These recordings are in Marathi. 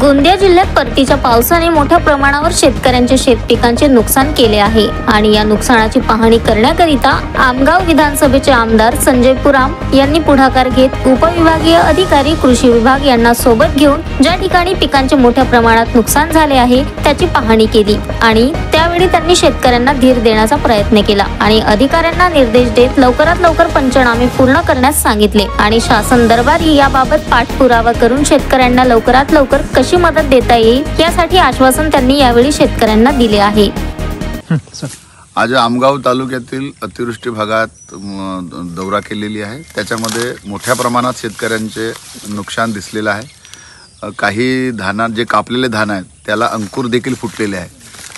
गोंदिया जिल्ह्यात परतीच्या पावसाने मोठ्या प्रमाणावर शेतकऱ्यांच्या शेतपिकांचे नुकसान केले आहे आणि या नुकसानाची पाहणी करण्याकरिता आमगाव विधानसभेचे आमदार संजय पुराम यांनी पुढाकार घेत उपविभागीय अधिकारी कृषी विभाग यांना सोबत घेऊन ज्या ठिकाणी पिकांचे मोठ्या प्रमाणात नुकसान झाले आहे त्याची पाहणी केली आणि त्यावेळी त्यांनी शेतकऱ्यांना धीर देण्याचा प्रयत्न केला आणि अधिकाऱ्यांना निर्देश देत लवकरात लवकर पंचनामे पूर्ण करण्यास सांगितले आणि शासन दरबारी याबाबत पाठपुरावा करून शेतकऱ्यांना लवकरात लवकर कशी मदत देता येईल यासाठी आश्वासन त्यांनी यावेळी शेतकऱ्यांना दिले आहे। आज आमगाव तालुक्यातील अतिवृष्टी भागात दौरा केलेली आहे। त्याच्यामध्ये मोठ्या प्रमाणात शेतकऱ्यांचे नुकसान दिसलेले आहे। काही धाना जे कापलेले धान आहेत त्याला अंकुर देखील फुटलेले आहे।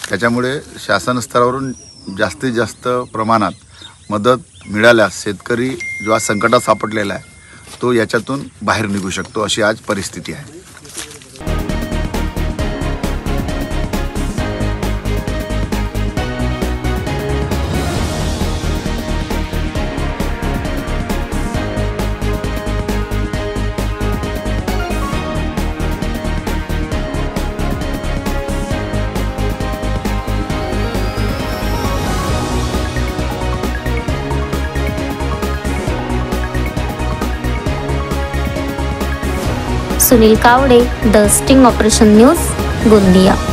त्याच्यामुळे शासन स्तरावरून जास्तीत जास्त प्रमाणात मदत मिळाल्यास शेतकरी जो आज संकटात सापडलेला आहे तो याच्यातून बाहेर निघू शकतो, अशी आज परिस्थिती आहे। Sunil Kawade, the sting operation news, Gondia.